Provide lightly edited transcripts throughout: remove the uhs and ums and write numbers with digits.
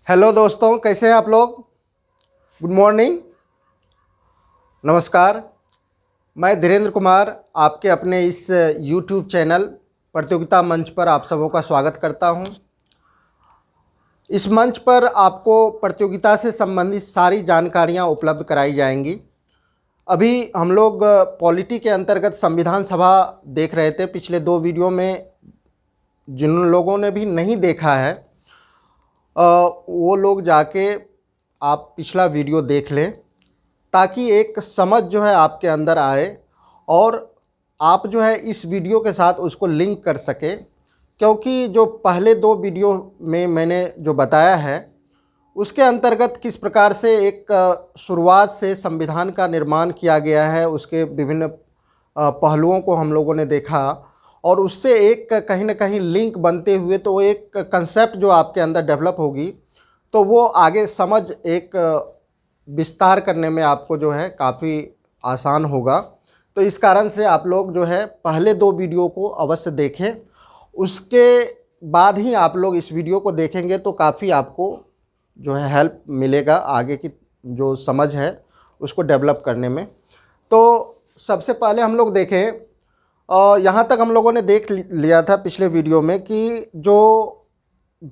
Hello दोस्तों, कैसे हैं आप लोग। गुड मॉर्निंग, नमस्कार। मैं धीरेन्द्र कुमार आपके अपने इस यूट्यूब चैनल प्रतियोगिता मंच पर आप सबों का स्वागत करता हूं। इस मंच पर आपको प्रतियोगिता से संबंधित सारी जानकारियां उपलब्ध कराई जाएंगी। अभी हम लोग पॉलिटी के अंतर्गत संविधान सभा देख रहे थे। पिछले 2 वीडियो में जिन लोगों ने भी नहीं देखा है वो लोग जाके आप पिछला वीडियो देख लें, ताकि एक समझ जो है आपके अंदर आए और आप जो है इस वीडियो के साथ उसको लिंक कर सकें। क्योंकि जो पहले 2 वीडियो में मैंने जो बताया है उसके अंतर्गत किस प्रकार से एक शुरुआत से संविधान का निर्माण किया गया है, उसके विभिन्न पहलुओं को हम लोगों ने देखा और उससे एक कहीं ना कहीं लिंक बनते हुए तो एक कंसेप्ट जो आपके अंदर डेवलप होगी तो वो आगे समझ एक विस्तार करने में आपको जो है काफ़ी आसान होगा। तो इस कारण से आप लोग जो है पहले 2 वीडियो को अवश्य देखें, उसके बाद ही आप लोग इस वीडियो को देखेंगे तो काफ़ी आपको जो है हेल्प मिलेगा आगे की जो समझ है उसको डेवलप करने में। तो सबसे पहले हम लोग देखें, यहाँ तक हम लोगों ने देख लिया था पिछले वीडियो में कि जो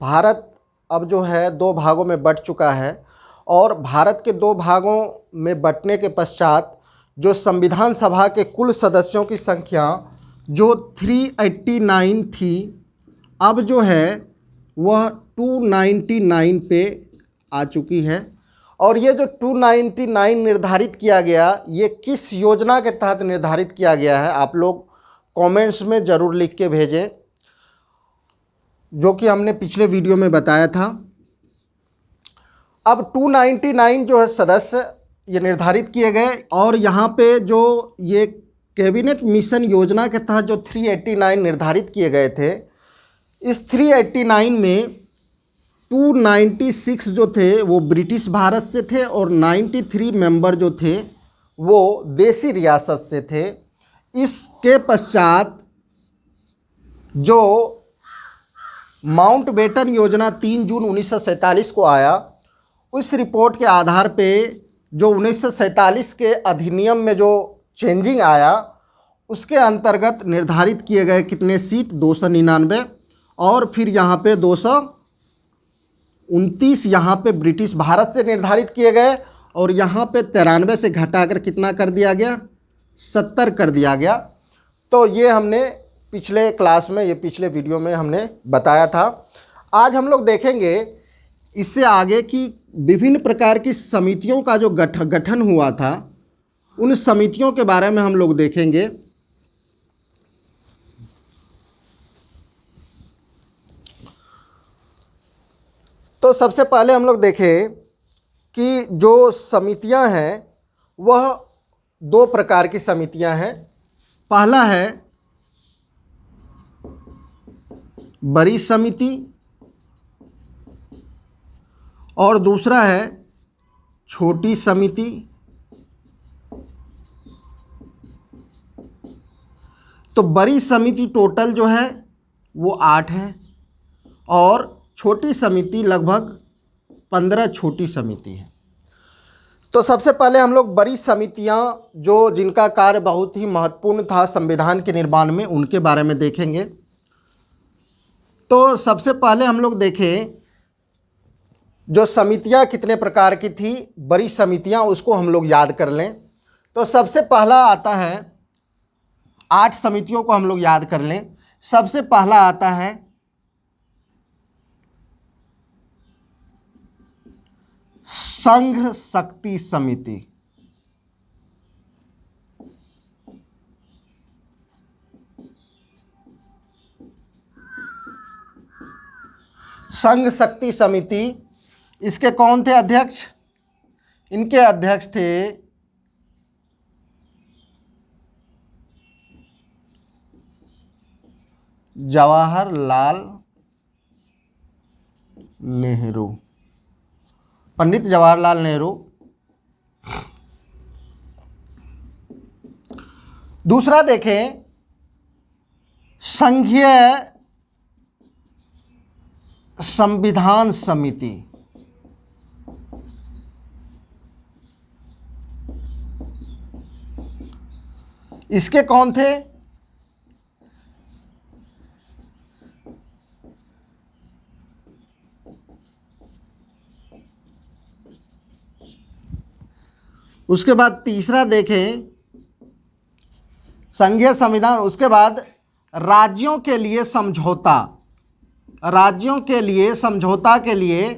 भारत अब जो है 2 भागों में बँट चुका है और भारत के 2 भागों में बँटने के पश्चात जो संविधान सभा के कुल सदस्यों की संख्या जो 389 थी, अब जो है वह 299 पे आ चुकी है। और ये जो 299 निर्धारित किया गया, ये किस योजना के तहत निर्धारित किया गया है आप लोग कमेंट्स में ज़रूर लिख के भेजें, जो कि हमने पिछले वीडियो में बताया था। अब 299 जो है सदस्य ये निर्धारित किए गए और यहाँ पे जो ये कैबिनेट मिशन योजना के तहत जो 389 निर्धारित किए गए थे, इस 389 में 296 जो थे वो ब्रिटिश भारत से थे और 93 मेंबर जो थे वो देसी रियासत से थे। इसके पश्चात जो माउंटबेटन योजना 3 जून 1947 को आया, उस रिपोर्ट के आधार पे जो 1947 के अधिनियम में जो चेंजिंग आया उसके अंतर्गत निर्धारित किए गए कितने सीट 299 और फिर यहाँ पे 229 यहाँ पे ब्रिटिश भारत से निर्धारित किए गए और यहाँ पे 93 से घटाकर कितना कर दिया गया, 70 कर दिया गया। तो ये हमने पिछले क्लास में, ये पिछले वीडियो में हमने बताया था। आज हम लोग देखेंगे इससे आगे की विभिन्न प्रकार की समितियों का जो गठन हुआ था, उन समितियों के बारे में हम लोग देखेंगे। तो सबसे पहले हम लोग देखें कि जो समितियां हैं वह 2 प्रकार की समितियां हैं। पहला है बड़ी समिति और दूसरा है छोटी समिति। तो बड़ी समिति टोटल जो है वो 8 है और छोटी समिति लगभग 15 छोटी समिति है। तो सबसे पहले हम लोग बड़ी समितियां जो जिनका कार्य बहुत ही महत्वपूर्ण था संविधान के निर्माण में, उनके बारे में देखेंगे। तो सबसे पहले हम लोग देखें जो समितियां कितने प्रकार की थी, बड़ी समितियां, उसको हम लोग याद कर लें। तो सबसे पहला आता है, 8 समितियों को हम लोग याद कर लें। सबसे पहला आता है संघ शक्ति समिति। संघ शक्ति समिति, इसके कौन थे अध्यक्ष? इनके अध्यक्ष थे जवाहरलाल नेहरू, पंडित जवाहरलाल नेहरू। दूसरा देखें संघीय संविधान समिति। इसके कौन थे? उसके बाद तीसरा देखें संघीय संविधान। उसके बाद राज्यों के लिए समझौता, राज्यों के लिए समझौता के लिए,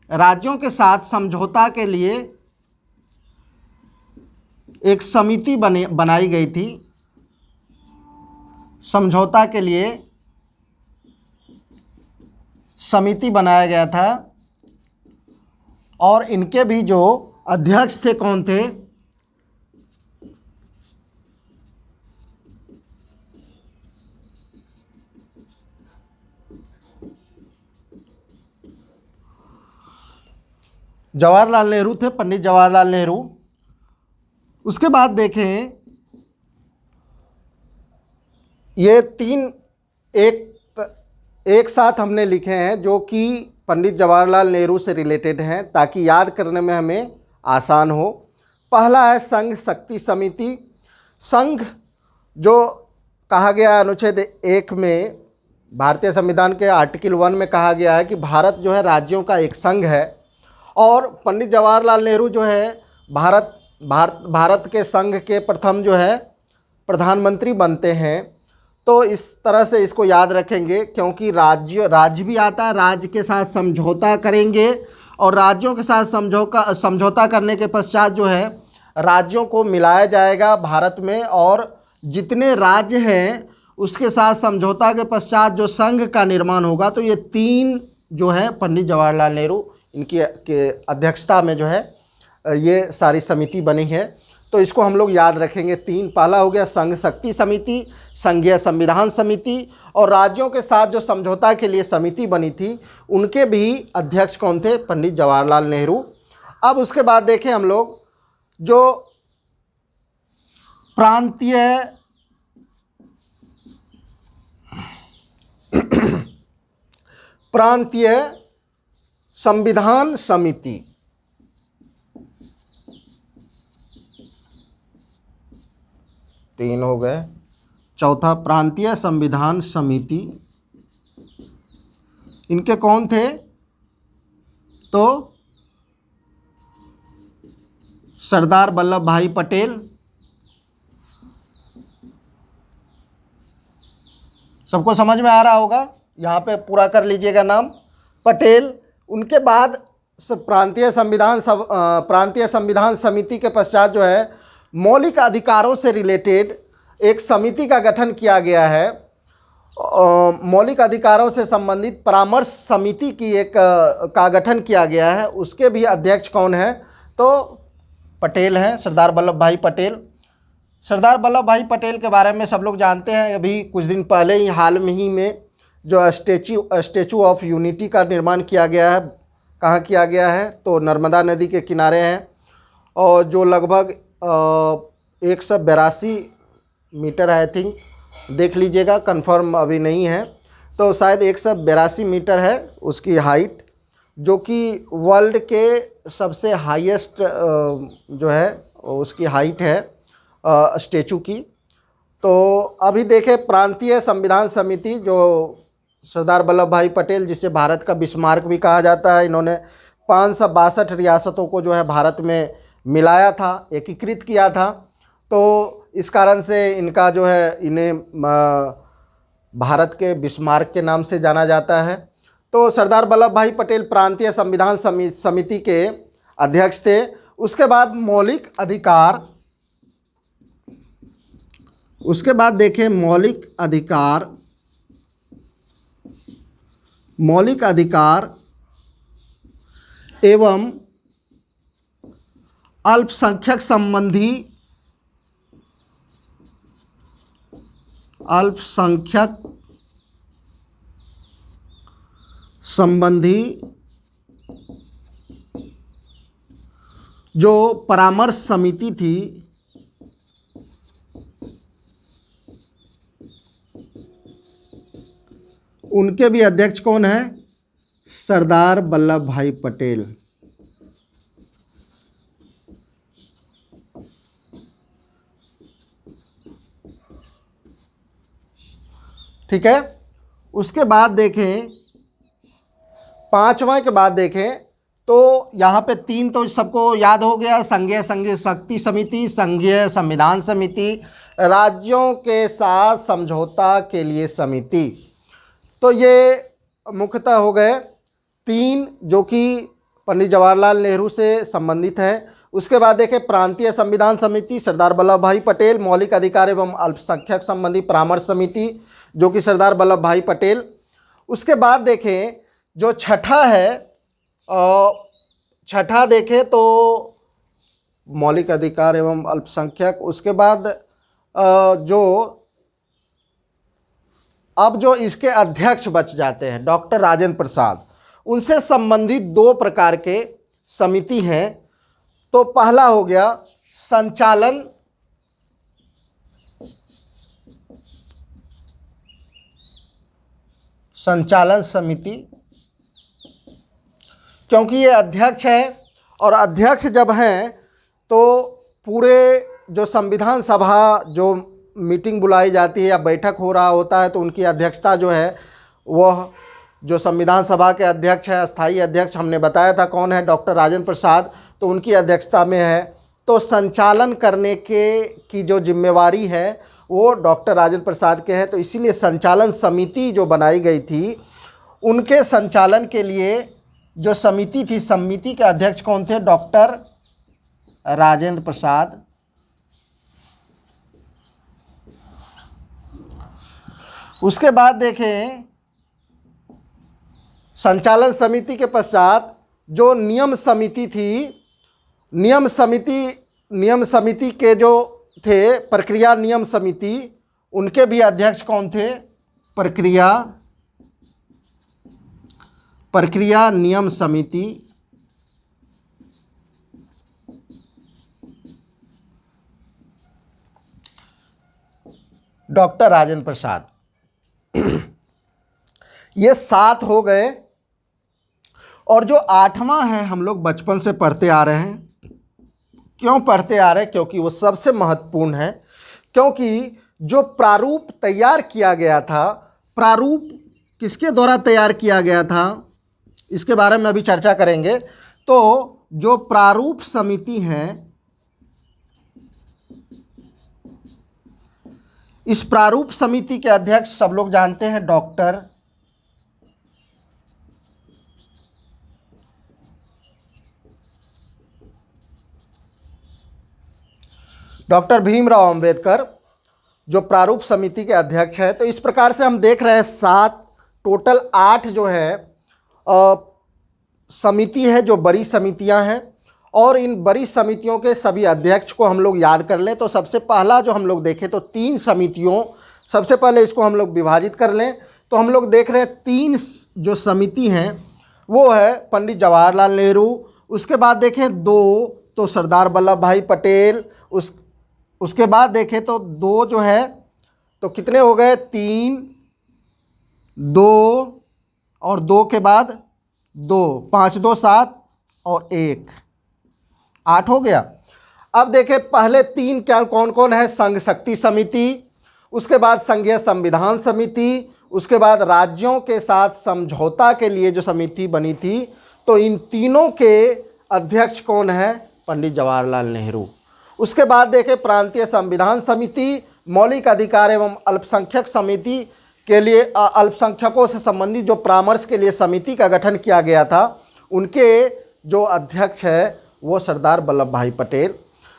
राज्यों के साथ समझौता के लिए एक समिति बनाई गई थी। समझौता के लिए समिति बनाया गया था और इनके भी जो अध्यक्ष थे कौन थे? जवाहरलाल नेहरू थे, पंडित जवाहरलाल नेहरू। उसके बाद देखें ये तीन एक साथ हमने लिखे हैं जो कि पंडित जवाहरलाल नेहरू से रिलेटेड हैं ताकि याद करने में हमें आसान हो। पहला है संघ शक्ति समिति। संघ जो कहा गया अनुच्छेद 1 में, भारतीय संविधान के आर्टिकल 1 में कहा गया है कि भारत जो है राज्यों का एक संघ है और पंडित जवाहरलाल नेहरू जो है भारत के संघ के प्रथम जो है प्रधानमंत्री बनते हैं। तो इस तरह से इसको याद रखेंगे क्योंकि राज्य भी आता है, राज्य के साथ समझौता करेंगे और राज्यों के साथ समझौता करने के पश्चात जो है राज्यों को मिलाया जाएगा भारत में और जितने राज्य हैं उसके साथ समझौता के पश्चात जो संघ का निर्माण होगा। तो ये तीन जो है पंडित जवाहरलाल नेहरू इनकी के अध्यक्षता में जो है ये सारी समिति बनी है। तो इसको हम लोग याद रखेंगे तीन। पहला हो गया संघ शक्ति समिति, संघीय संविधान समिति और राज्यों के साथ जो समझौता के लिए समिति बनी थी उनके भी अध्यक्ष कौन थे? पंडित जवाहरलाल नेहरू। अब उसके बाद देखें हम लोग जो प्रांतीय संविधान समिति, तीन हो गए। चौथा प्रांतीय संविधान समिति, इनके कौन थे? तो सरदार वल्लभ भाई पटेल। सबको समझ में आ रहा होगा, यहाँ पे पूरा कर लीजिएगा नाम, पटेल। उनके बाद प्रांतीय संविधान समिति के पश्चात जो है मौलिक अधिकारों से रिलेटेड एक समिति का गठन किया गया है। मौलिक अधिकारों से संबंधित परामर्श समिति की का गठन किया गया है। उसके भी अध्यक्ष कौन है? तो पटेल हैं, सरदार वल्लभ भाई पटेल। सरदार वल्लभ भाई पटेल के बारे में सब लोग जानते हैं। अभी कुछ दिन पहले ही हाल में ही में जो स्टैचू ऑफ यूनिटी का निर्माण किया गया है, कहाँ किया गया है? तो नर्मदा नदी के किनारे हैं और जो लगभग 182 मीटर है, आई थिंक, देख लीजिएगा, कंफर्म अभी नहीं है। तो शायद 182 मीटर है उसकी हाइट, जो कि वर्ल्ड के सबसे हाईएस्ट जो है उसकी हाइट है स्टैचू की। तो अभी देखें प्रांतीय संविधान समिति जो सरदार वल्लभ भाई पटेल, जिसे भारत का बिस्मार्क भी कहा जाता है, इन्होंने 562 रियासतों को जो है भारत में मिलाया था, एकीकृत किया था। तो इस कारण से इनका जो है इन्हें भारत के बिस्मार्क के नाम से जाना जाता है। तो सरदार वल्लभ भाई पटेल प्रांतीय संविधान समिति के अध्यक्ष थे। उसके बाद मौलिक अधिकार, उसके बाद देखें मौलिक अधिकार एवं अल्पसंख्यक संबंधी जो परामर्श समिति थी, उनके भी अध्यक्ष कौन है? सरदार वल्लभ भाई पटेल। ठीक है। उसके बाद देखें, पांचवा के बाद देखें तो यहाँ पे 3 तो सबको याद हो गया, संघीय शक्ति समिति, संघीय संविधान समिति, राज्यों के साथ समझौता के लिए समिति। तो ये मुख्यतः हो गए 3 जो कि पंडित जवाहरलाल नेहरू से संबंधित है। उसके बाद देखें प्रांतीय संविधान समिति, सरदार वल्लभ भाई पटेल, मौलिक अधिकार एवं अल्पसंख्यक संबंधी परामर्श समिति जो कि सरदार वल्लभ भाई पटेल। उसके बाद देखें जो छठा है, छठा देखें तो मौलिक अधिकार एवं अल्पसंख्यक। उसके बाद अब जो इसके अध्यक्ष बच जाते हैं डॉक्टर राजेंद्र प्रसाद, उनसे संबंधित 2 प्रकार के समिति हैं। तो पहला हो गया संचालन समिति, क्योंकि ये अध्यक्ष है और अध्यक्ष जब हैं तो पूरे जो संविधान सभा जो मीटिंग बुलाई जाती है या बैठक हो रहा होता है तो उनकी अध्यक्षता जो है वह जो संविधान सभा के अध्यक्ष है, अस्थाई अध्यक्ष हमने बताया था कौन है, डॉक्टर राजेंद्र प्रसाद, तो उनकी अध्यक्षता में है। तो संचालन करने की जो जिम्मेवारी है वो डॉक्टर राजेंद्र प्रसाद के है। तो इसीलिए संचालन समिति जो बनाई गई थी उनके संचालन के लिए जो समिति थी, समिति के अध्यक्ष कौन थे? डॉक्टर राजेंद्र प्रसाद। उसके बाद देखें संचालन समिति के पश्चात जो नियम समिति थी, नियम समिति के जो थे प्रक्रिया नियम समिति, उनके भी अध्यक्ष कौन थे? प्रक्रिया नियम समिति, डॉक्टर राजेंद्र प्रसाद। ये 7 हो गए। और जो 8वां है हम लोग बचपन से पढ़ते आ रहे हैं। क्यों पढ़ते आ रहे हैं? क्योंकि वो सबसे महत्वपूर्ण है। क्योंकि जो प्रारूप तैयार किया गया था, प्रारूप किसके द्वारा तैयार किया गया था इसके बारे में अभी चर्चा करेंगे। तो जो प्रारूप समिति है, इस प्रारूप समिति के अध्यक्ष सब लोग जानते हैं डॉक्टर भीमराव अंबेडकर जो प्रारूप समिति के अध्यक्ष है। तो इस प्रकार से हम देख रहे हैं 7 टोटल 8 जो है समिति है, जो बड़ी समितियां हैं। और इन बड़ी समितियों के सभी अध्यक्ष को हम लोग याद कर लें। तो सबसे पहला जो हम लोग देखें तो 3 समितियों, सबसे पहले इसको हम लोग विभाजित कर लें। तो हम लोग देख रहे हैं 3 जो समिति हैं वो है पंडित जवाहरलाल नेहरू। उसके बाद देखें 2 तो सरदार वल्लभ भाई पटेल। उसके बाद देखें तो 2 जो है तो कितने हो गए? 3, 2 और 2 के बाद 2, 5 2 7 और 1 8 हो गया। अब देखें पहले 3 क्या कौन कौन है? संघ शक्ति समिति, उसके बाद संघीय संविधान समिति, उसके बाद राज्यों के साथ समझौता के लिए जो समिति बनी थी। तो इन तीनों के अध्यक्ष कौन है? पंडित जवाहरलाल नेहरू। उसके बाद देखें प्रांतीय संविधान समिति, मौलिक अधिकार एवं अल्पसंख्यक समिति के लिए अल्पसंख्यकों से संबंधित जो परामर्श के लिए समिति का गठन किया गया था, उनके जो अध्यक्ष है वो सरदार वल्लभ भाई पटेल।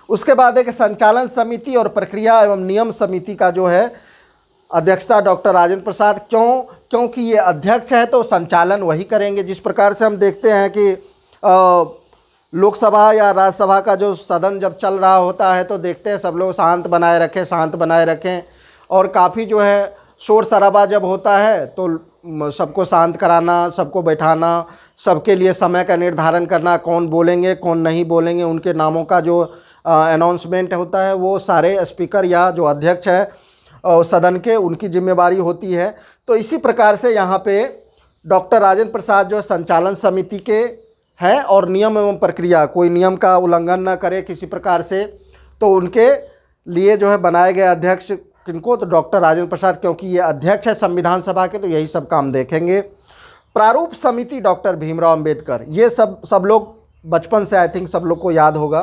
उसके बाद एक संचालन समिति और प्रक्रिया एवं नियम समिति का जो है अध्यक्षता डॉक्टर राजेंद्र प्रसाद। क्योंकि ये अध्यक्ष है तो संचालन वही करेंगे। जिस प्रकार से हम देखते हैं कि लोकसभा या राज्यसभा का जो सदन जब चल रहा होता है तो देखते हैं सब लोग शांत बनाए रखें और काफ़ी जो है शोर शराबा जब होता है तो सबको शांत कराना, सबको बैठाना, सबके लिए समय का निर्धारण करना, कौन बोलेंगे कौन नहीं बोलेंगे, उनके नामों का जो अनाउंसमेंट होता है वो सारे स्पीकर या जो अध्यक्ष है सदन के, उनकी जिम्मेवारी होती है। तो इसी प्रकार से यहाँ पे डॉक्टर राजेंद्र प्रसाद जो संचालन समिति के हैं और नियम एवं प्रक्रिया, कोई नियम का उल्लंघन न करे किसी प्रकार से, तो उनके लिए जो है बनाए गए अध्यक्ष किनको, तो डॉक्टर राजेंद्र प्रसाद, क्योंकि ये अध्यक्ष है संविधान सभा के, तो यही सब काम देखेंगे। प्रारूप समिति डॉक्टर भीमराव अंबेडकर, ये सब लोग बचपन से आई थिंक सब लोग को याद होगा।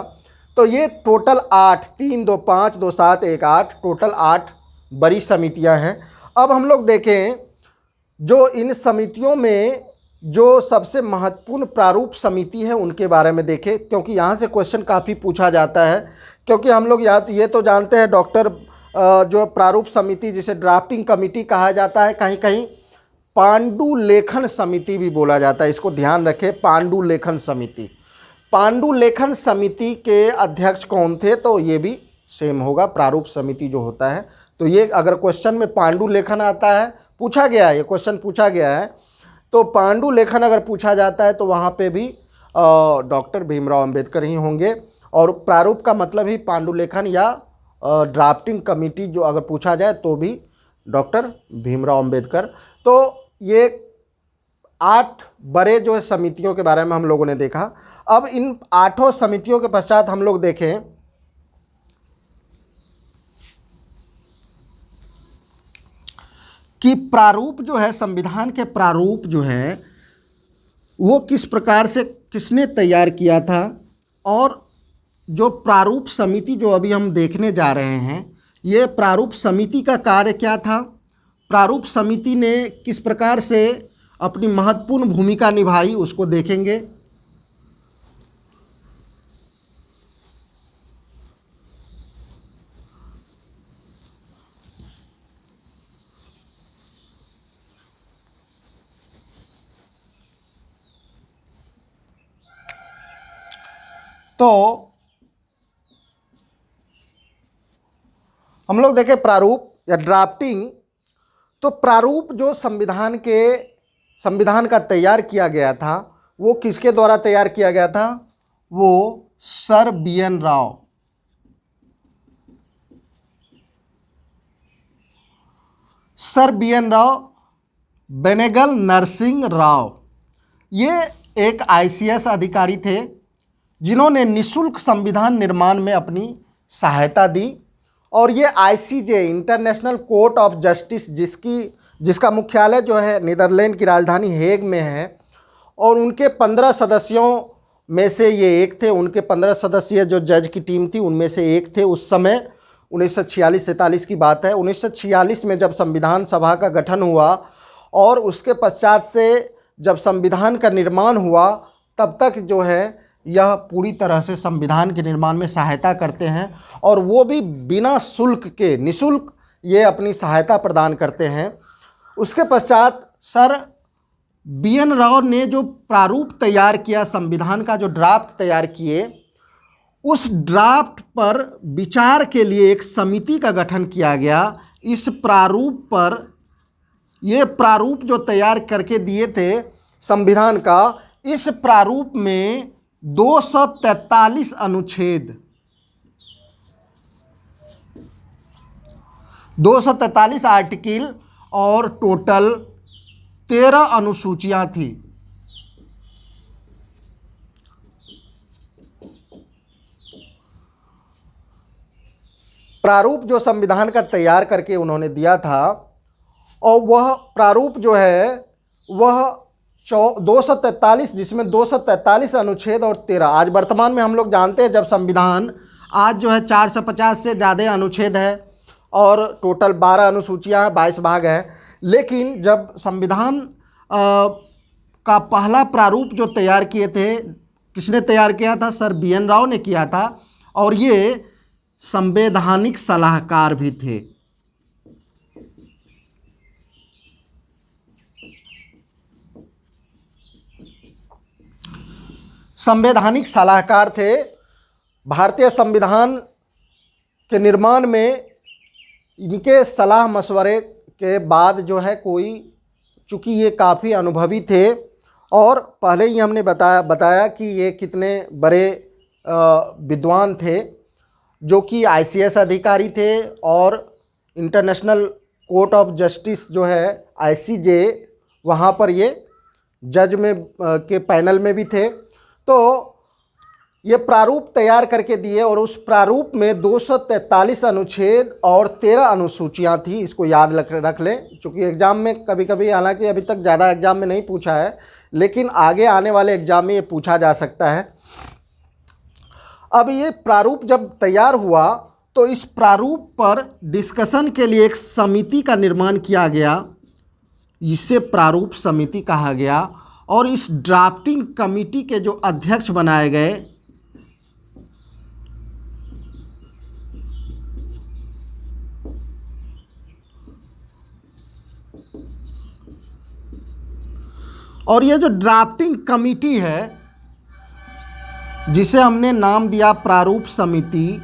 तो ये टोटल 8, 3, 2, 5, 2, 7, 1, 8, टोटल 8 बड़ी समितियां हैं। अब हम लोग देखें जो इन समितियों में जो सबसे महत्वपूर्ण प्रारूप समिति है उनके बारे में देखें, क्योंकि यहाँ से क्वेश्चन काफ़ी पूछा जाता है। क्योंकि हम लोग ये तो जानते हैं डॉक्टर जो प्रारूप समिति जिसे ड्राफ्टिंग कमेटी कहा जाता है, कहीं कहीं पांडुलेखन समिति भी बोला जाता है, इसको ध्यान रखें, पांडुलेखन समिति। पांडुलेखन समिति के अध्यक्ष कौन थे, तो ये भी सेम होगा, प्रारूप समिति जो होता है। तो ये अगर क्वेश्चन में पांडुलेखन आता है, पूछा गया है, ये क्वेश्चन पूछा गया है, तो पांडुलेखन अगर पूछा जाता है तो वहाँ पे भी डॉक्टर भीमराव अंबेडकर ही होंगे। और प्रारूप का मतलब ही पांडुलेखन या ड्राफ्टिंग कमेटी जो अगर पूछा जाए तो भी डॉक्टर भीमराव अंबेडकर। तो ये 8 बड़े जो समितियों के बारे में हम लोगों ने देखा। अब इन 8 समितियों के पश्चात हम लोग देखें कि प्रारूप जो है, संविधान के प्रारूप जो है वो किस प्रकार से किसने तैयार किया था, और जो प्रारूप समिति जो अभी हम देखने जा रहे हैं, ये प्रारूप समिति का कार्य क्या था, प्रारूप समिति ने किस प्रकार से अपनी महत्वपूर्ण भूमिका निभाई, उसको देखेंगे। तो हम लोग देखें प्रारूप या ड्राफ्टिंग। तो प्रारूप जो संविधान का तैयार किया गया था वो किसके द्वारा तैयार किया गया था, वो sir B N. Rao, sir B N. Rao, Benegal Narasimha Rao, ये एक आईसीएस अधिकारी थे जिन्होंने निःशुल्क संविधान निर्माण में अपनी सहायता दी। और ये ICJ, international court of justice, जिसका मुख्यालय जो है नीदरलैंड की राजधानी हेग में है, और उनके 15 सदस्यों में से ये एक थे। उनके 15 सदस्यीय जो जज की टीम थी उनमें से एक थे। उस समय 1946-47 की बात है। 1946 में जब संविधान सभा का गठन हुआ और उसके पश्चात से जब संविधान का निर्माण हुआ, तब तक जो है यह पूरी तरह से संविधान के निर्माण में सहायता करते हैं, और वो भी बिना शुल्क के, निःशुल्क ये अपनी सहायता प्रदान करते हैं। उसके पश्चात सर बी.एन. राव ने जो प्रारूप तैयार किया, संविधान का जो ड्राफ्ट तैयार किए, उस ड्राफ्ट पर विचार के लिए एक समिति का गठन किया गया। इस प्रारूप पर, ये प्रारूप जो तैयार करके दिए थे संविधान का, इस प्रारूप में 243 अनुच्छेद, 243 आर्टिकल और टोटल 13 अनुसूचियां थी। प्रारूप जो संविधान का तैयार करके उन्होंने दिया था, और वह प्रारूप जो है वह 243, जिसमें 243 अनुच्छेद और 13, आज वर्तमान में हम लोग जानते हैं जब संविधान आज जो है 450 से ज़्यादा अनुच्छेद है और टोटल 12 अनुसूचियाँ, 22 भाग है। लेकिन जब संविधान का पहला प्रारूप जो तैयार किए थे, किसने तैयार किया था, सर बी.एन. राव ने किया था, और ये संवैधानिक सलाहकार भी थे। संवैधानिक सलाहकार थे। भारतीय संविधान के निर्माण में इनके सलाह मशवरे के बाद जो है कोई, चूँकि ये काफ़ी अनुभवी थे, और पहले ही हमने बताया कि ये कितने बड़े विद्वान थे, जो कि आईसीएस अधिकारी थे, और इंटरनेशनल कोर्ट ऑफ जस्टिस जो है आईसीजे, वहाँ पर ये जज में के पैनल में भी थे। तो ये प्रारूप तैयार करके दिए और उस प्रारूप में 243 अनुच्छेद और 13 अनुसूचियां थी। इसको याद रख लें, क्योंकि एग्ज़ाम में कभी कभी, हालांकि अभी तक ज़्यादा एग्ज़ाम में नहीं पूछा है, लेकिन आगे आने वाले एग्ज़ाम में ये पूछा जा सकता है। अब ये प्रारूप जब तैयार हुआ तो इस प्रारूप पर डिस्कशन के लिए एक समिति का निर्माण किया गया, इसे प्रारूप समिति कहा गया। और इस ड्राफ्टिंग कमेटी के जो अध्यक्ष बनाए गए, और ये जो ड्राफ्टिंग कमेटी है जिसे हमने नाम दिया प्रारूप समिति,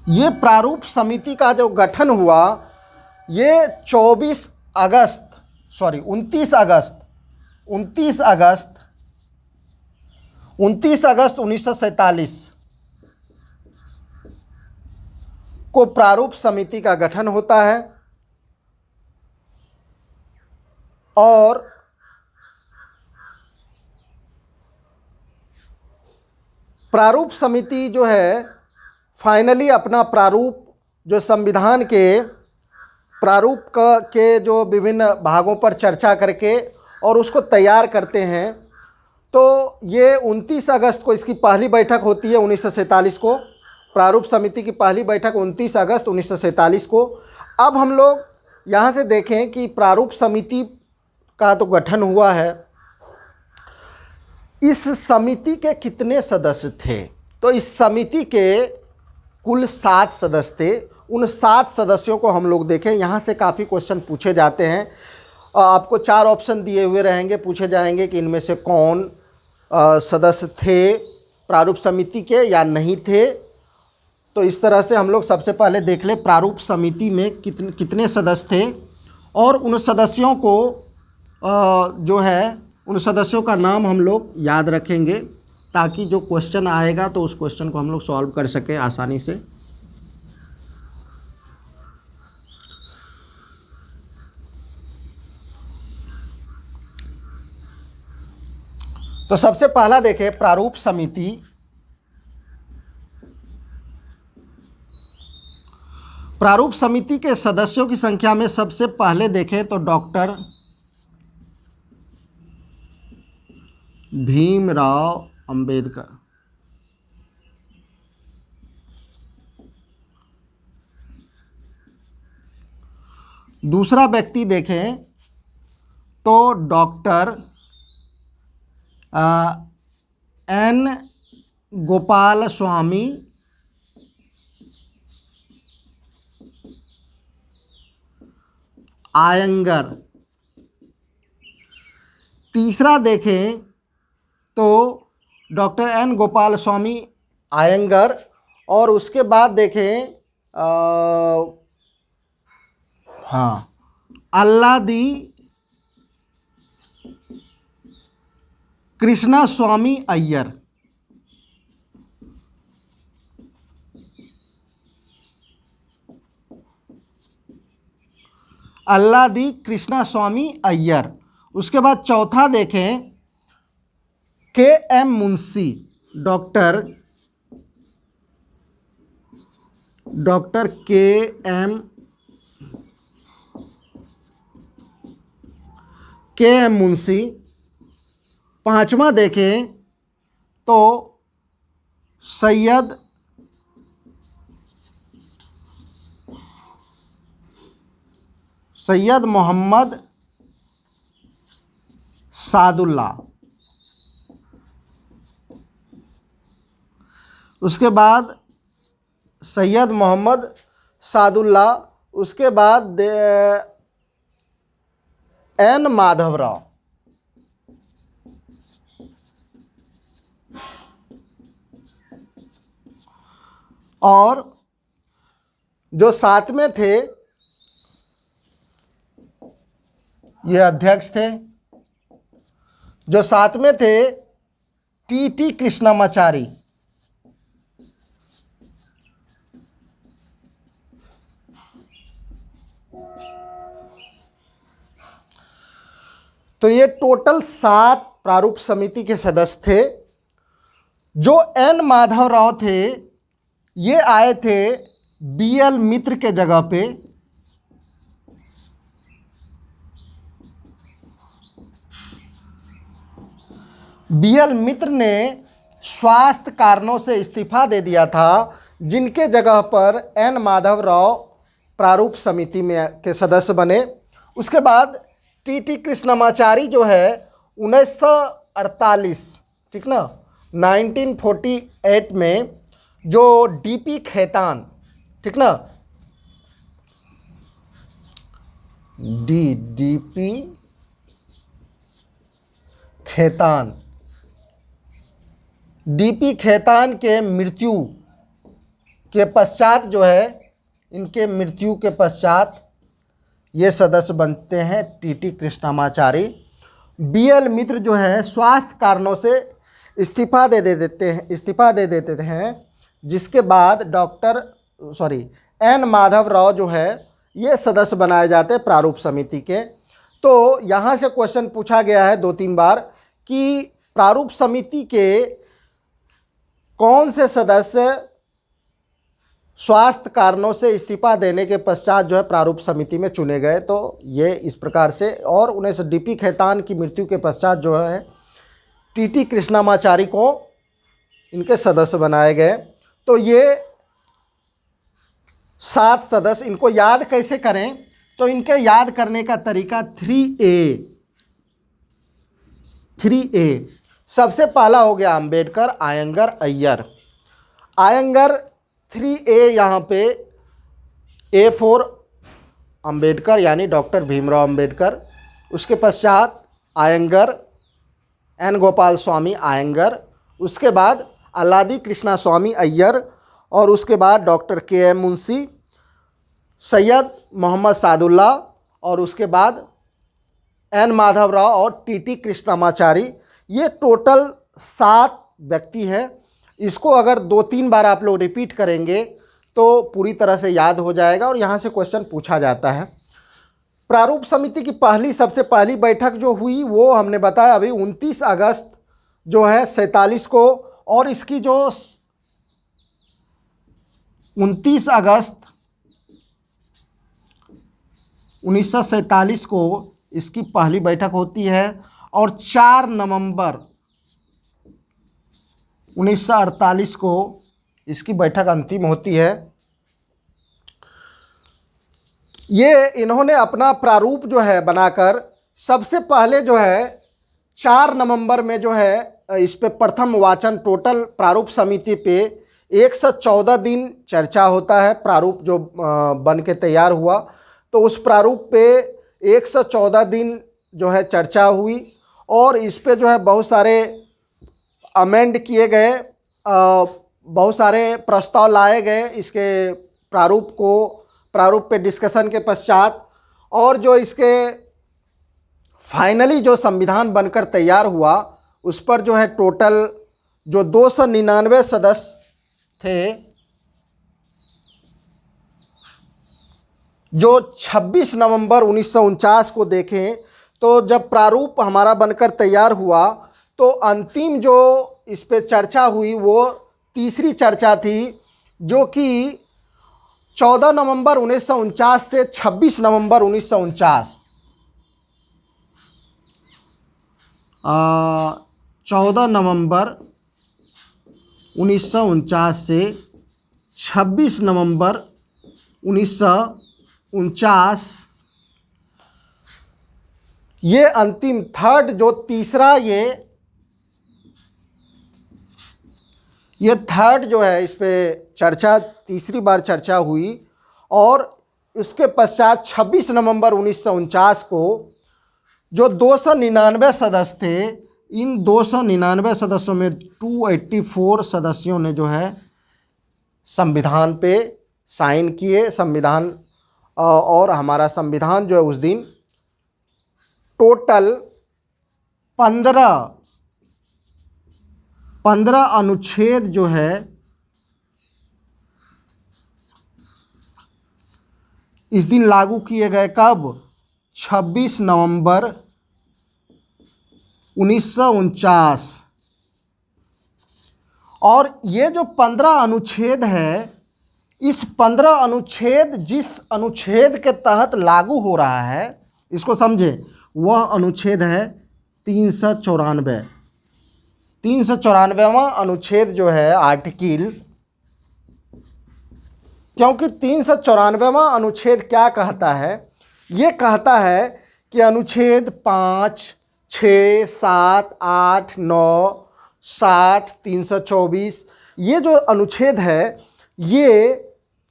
ये प्रारूप समिति का जो गठन हुआ ये 29 अगस्त 1947 को प्रारूप समिति का गठन होता है। और प्रारूप समिति जो है फाइनली अपना प्रारूप, जो संविधान के प्रारूप के जो विभिन्न भागों पर चर्चा करके और उसको तैयार करते हैं। तो ये 29 अगस्त को इसकी पहली बैठक होती है 1947 को। प्रारूप समिति की पहली बैठक 29 अगस्त 1947 को। अब हम लोग यहाँ से देखें कि प्रारूप समिति का तो गठन हुआ है, इस समिति के कितने सदस्य थे? तो इस समिति के कुल 7 सदस्य थे। उन 7 सदस्यों को हम लोग देखें। यहाँ से काफ़ी क्वेश्चन पूछे जाते हैं। आपको 4 ऑप्शन दिए हुए रहेंगे, पूछे जाएंगे कि इनमें से कौन सदस्य थे प्रारूप समिति के या नहीं थे। तो इस तरह से हम लोग सबसे पहले देख लें प्रारूप समिति में कितने सदस्य थे, और उन सदस्यों को जो है उन सदस्यों का नाम हम लोग याद रखेंगे, ताकि जो क्वेश्चन आएगा तो उस क्वेश्चन को हम लोग सॉल्व कर सकें आसानी से। तो सबसे पहला देखें प्रारूप समिति। प्रारूप समिति के सदस्यों की संख्या में सबसे पहले देखें तो डॉक्टर भीमराव अंबेडकर, दूसरा व्यक्ति देखें तो डॉक्टर एन गोपाल स्वामी आयंगर, तीसरा देखें तो डॉक्टर एन गोपाल स्वामी आयंगर, और उसके बाद देखें अल्लादी कृष्णा स्वामी अय्यर। अल्लादी कृष्णा स्वामी अय्यर। उसके बाद चौथा देखें के एम मुंशी, डॉक्टर के एम मुंशी। पांचवा देखें तो सैयद मोहम्मद सादुल्ला। उसके बाद सैयद मोहम्मद सादुल्ला। उसके बाद एन माधवराव। और जो 7वें थे ये अध्यक्ष थे। जो 7वें थे टी कृष्णमाचारी। तो ये टोटल 7 प्रारूप समिति के सदस्य थे। जो एन माधव राव थे ये आए थे बीएल मित्र के जगह पे। बीएल मित्र ने स्वास्थ्य कारणों से इस्तीफा दे दिया था, जिनके जगह पर एन माधव राव प्रारूप समिति में के सदस्य बने। उसके बाद टीटी कृष्णमाचारी जो है 1948, ठीक ना, 1948 में जो डीपी खेतान, ठीक ना, डीपी खेतान, डीपी खेतान के मृत्यु के पश्चात जो है, इनके मृत्यु के पश्चात ये सदस्य बनते हैं टीटी कृष्णमाचारी। बीएल मित्र जो है स्वास्थ्य कारणों से इस्तीफा दे देते हैं, जिसके बाद एन माधव राव जो है ये सदस्य बनाए जाते हैं प्रारूप समिति के। तो यहाँ से क्वेश्चन पूछा गया है 2-3 बार कि प्रारूप समिति के कौन से सदस्य स्वास्थ्य कारणों से इस्तीफा देने के पश्चात जो है प्रारूप समिति में चुने गए। तो ये इस प्रकार से, और उन्हें डीपी खेतान की मृत्यु के पश्चात जो है टीटी कृष्णमाचारी को इनके सदस्य बनाए गए। तो ये 7 सदस्य, इनको याद कैसे करें, तो इनके याद करने का तरीका 3A। सबसे पहला हो गया अंबेडकर, आयंगर, अय्यर। आयंगर 3A, यहाँ पे A फॉर अंबेडकर यानी डॉक्टर भीमराव अंबेडकर। उसके पश्चात आयंगर, एन गोपाल स्वामी आयंगर। उसके बाद अल्लादी कृष्णा स्वामी अय्यर, और उसके बाद डॉक्टर KM मुंशी, सैयद मोहम्मद सादुल्ला, और उसके बाद एन माधव राव और टीटी कृष्णमाचारी। ये टोटल 7 व्यक्ति हैं। इसको अगर 2-3 बार आप लोग रिपीट करेंगे तो पूरी तरह से याद हो जाएगा और यहाँ से क्वेश्चन पूछा जाता है। प्रारूप समिति की सबसे पहली बैठक जो हुई वो हमने बताया अभी 29 अगस्त जो है 47 को, और इसकी जो 29 अगस्त 1947 को इसकी पहली बैठक होती है, और 4 नवंबर 1948 को इसकी बैठक अंतिम होती है। ये इन्होंने अपना प्रारूप जो है बनाकर सबसे पहले जो है 4 नवंबर में जो है इस पे प्रथम वाचन, टोटल प्रारूप समिति पे 114 दिन चर्चा होता है। प्रारूप जो बन के तैयार हुआ तो उस प्रारूप पे 114 दिन जो है चर्चा हुई, और इस पे जो है बहुत सारे अमेंड किए गए, बहुत सारे प्रस्ताव लाए गए इसके प्रारूप पे डिस्कशन के पश्चात, और जो इसके फाइनली जो संविधान बनकर तैयार हुआ उस पर जो है टोटल जो 299 सदस्य थे, जो 26 नवंबर 1949 को देखें तो जब प्रारूप हमारा बनकर तैयार हुआ तो अंतिम जो इस पे चर्चा हुई वो तीसरी चर्चा थी, जो कि 14 नवंबर 1949 से 26 नवंबर 1949, 14 नवंबर 1949 से 26 नवंबर 1949 ये अंतिम थर्ड जो है इस पे चर्चा तीसरी बार चर्चा हुई, और इसके पश्चात 26 नवंबर 1949 को जो 299 सदस्य थे, इन 299 सदस्यों में 284 सदस्यों ने जो है संविधान पे साइन किए। संविधान और हमारा संविधान जो है उस दिन टोटल 15 अनुच्छेद जो है इस दिन लागू किए गए। कब? 26 नवंबर 1949। और ये जो 15 अनुच्छेद है, इस 15 अनुच्छेद जिस अनुच्छेद के तहत लागू हो रहा है, इसको समझे, वह अनुच्छेद है 394। 394वां अनुच्छेद जो है आर्टिकल, क्योंकि 394वां अनुच्छेद क्या कहता है, ये कहता है कि अनुच्छेद 5, 6, 7, 8, 9, 60, 324 ये जो अनुच्छेद है ये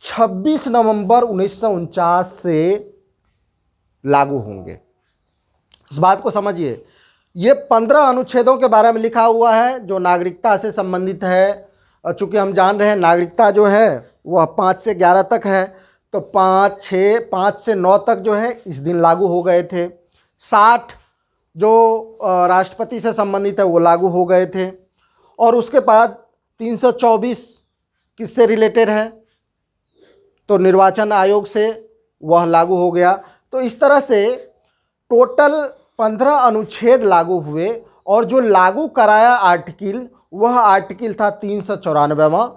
26 नवंबर 1949 से लागू होंगे। इस बात को समझिए, ये 15 अनुच्छेदों के बारे में लिखा हुआ है जो नागरिकता से संबंधित है। चूँकि हम जान रहे हैं नागरिकता जो है वह 5 से 11 तक है, तो 5 से 9 तक जो है इस दिन लागू हो गए थे। 60 जो राष्ट्रपति से संबंधित है वो लागू हो गए थे। और उसके बाद 324 किससे रिलेटेड है, तो निर्वाचन आयोग से वह लागू हो गया। तो इस तरह से टोटल 15 अनुच्छेद लागू हुए और जो लागू कराया आर्टिकल, वह आर्टिकल था 394वां।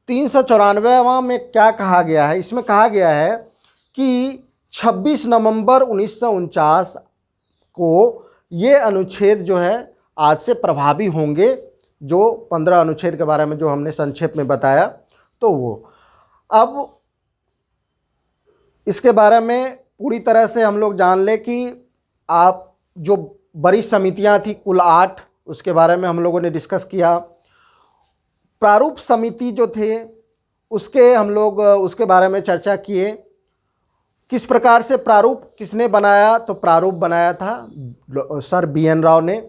394वां में क्या कहा गया है, इसमें कहा गया है कि 26 नवंबर 1949 को ये अनुच्छेद जो है आज से प्रभावी होंगे। जो 15 अनुच्छेद के बारे में जो हमने संक्षेप में बताया, तो वो अब इसके बारे में पूरी तरह से हम लोग जान लें कि आप जो बड़ी समितियां थी कुल 8, उसके बारे में हम लोगों ने डिस्कस किया। प्रारूप समिति जो थे उसके हम लोग उसके बारे में चर्चा किए। किस प्रकार से प्रारूप किसने बनाया, तो प्रारूप बनाया था सर BN राव ने।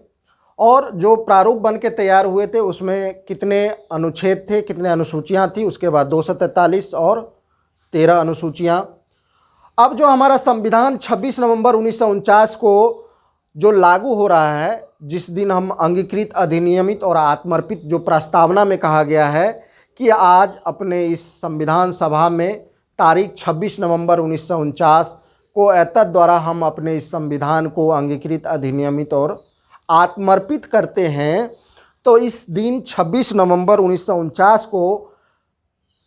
और जो प्रारूप बन के तैयार हुए थे उसमें कितने अनुच्छेद थे, कितने अनुसूचियां थी, उसके बाद 243 और 13 अनुसूचियां। अब जो हमारा संविधान 26 नवंबर 1949 को जो लागू हो रहा है, जिस दिन हम अंगीकृत, अधिनियमित और आत्मर्पित, जो प्रस्तावना में कहा गया है कि आज अपने इस संविधान सभा में तारीख 26 नवंबर 1949 को एतद द्वारा हम अपने इस संविधान को अंगीकृत, अधिनियमित और आत्मर्पित करते हैं। तो इस दिन 26 नवंबर 1949 को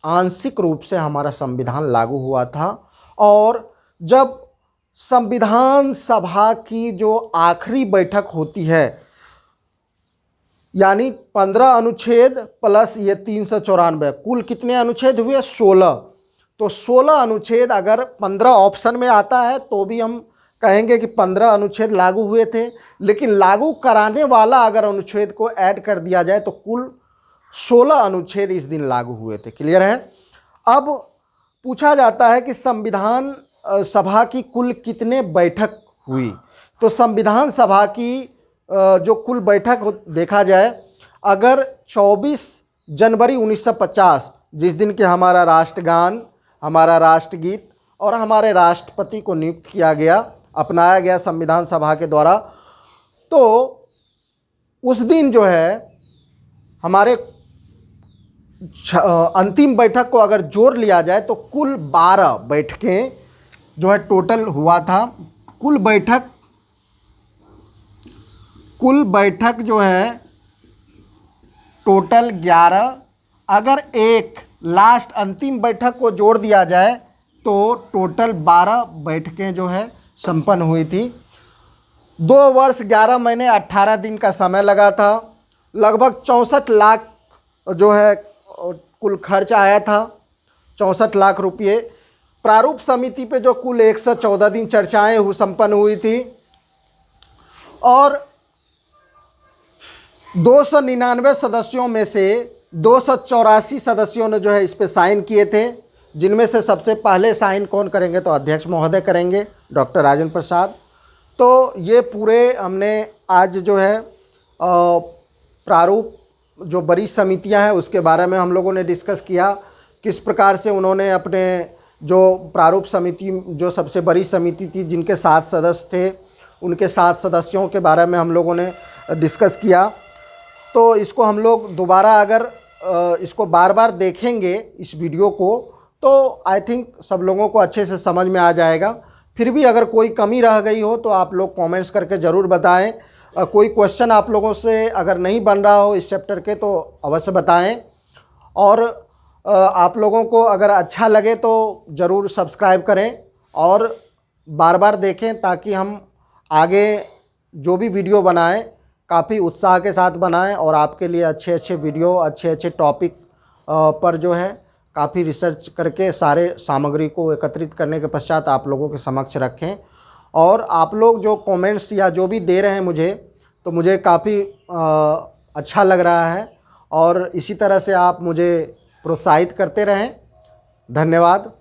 आंशिक रूप से हमारा संविधान लागू हुआ था। और जब संविधान सभा की जो आखिरी बैठक होती है, यानी 15 अनुच्छेद प्लस ये 394, कुल कितने अनुच्छेद हुए, 16। तो 16 अनुच्छेद अगर 15 ऑप्शन में आता है तो भी हम कहेंगे कि 15 अनुच्छेद लागू हुए थे, लेकिन लागू कराने वाला अगर अनुच्छेद को ऐड कर दिया जाए तो कुल 16 अनुच्छेद इस दिन लागू हुए थे। क्लियर है। अब पूछा जाता है कि संविधान सभा की कुल कितने बैठक हुई, तो संविधान सभा की जो कुल बैठक देखा जाए, अगर 24 जनवरी 1950 जिस दिन के हमारा राष्ट्रगान, हमारा राष्ट्रगीत और हमारे राष्ट्रपति को नियुक्त किया गया, अपनाया गया संविधान सभा के द्वारा, तो उस दिन जो है हमारे अंतिम बैठक को अगर जोड़ लिया जाए तो कुल 12 बैठकें जो है टोटल हुआ था। कुल बैठक जो है टोटल 11। अगर एक लास्ट अंतिम बैठक को जोड़ दिया जाए तो टोटल 12 बैठकें जो है संपन्न हुई थी। 2 वर्ष 11 महीने 18 दिन का समय लगा था। लगभग 64 लाख जो है कुल खर्च आया था, 64 लाख रुपये। प्रारूप समिति पे जो कुल 114 दिन चर्चाएं संपन्न हुई थी और 299 सदस्यों में से 284 सदस्यों ने जो है इस पे साइन किए थे, जिनमें से सबसे पहले साइन कौन करेंगे, तो अध्यक्ष महोदय करेंगे, डॉक्टर राजेंद्र प्रसाद। तो ये पूरे हमने आज जो है प्रारूप जो बड़ी समितियां हैं उसके बारे में हम लोगों ने डिस्कस किया, किस प्रकार से उन्होंने अपने जो प्रारूप समिति जो सबसे बड़ी समिति थी जिनके 7 सदस्य थे, उनके 7 सदस्यों के बारे में हम लोगों ने डिस्कस किया। तो इसको हम लोग दोबारा अगर इसको बार बार देखेंगे इस वीडियो को, तो आई थिंक सब लोगों को अच्छे से समझ में आ जाएगा। फिर भी अगर कोई कमी रह गई हो तो आप लोग कमेंट्स करके ज़रूर बताएं। कोई क्वेश्चन आप लोगों से अगर नहीं बन रहा हो इस चैप्टर के तो अवश्य बताएं। और आप लोगों को अगर अच्छा लगे तो ज़रूर सब्सक्राइब करें और बार बार देखें, ताकि हम आगे जो भी वीडियो बनाएं काफ़ी उत्साह के साथ बनाएं और आपके लिए अच्छे अच्छे वीडियो, अच्छे अच्छे टॉपिक पर जो है काफ़ी रिसर्च करके सारे सामग्री को एकत्रित करने के पश्चात आप लोगों के समक्ष रखें। और आप लोग जो कमेंट्स या जो भी दे रहे हैं मुझे, तो मुझे काफ़ी अच्छा लग रहा है और इसी तरह से आप मुझे प्रोत्साहित करते रहें। धन्यवाद।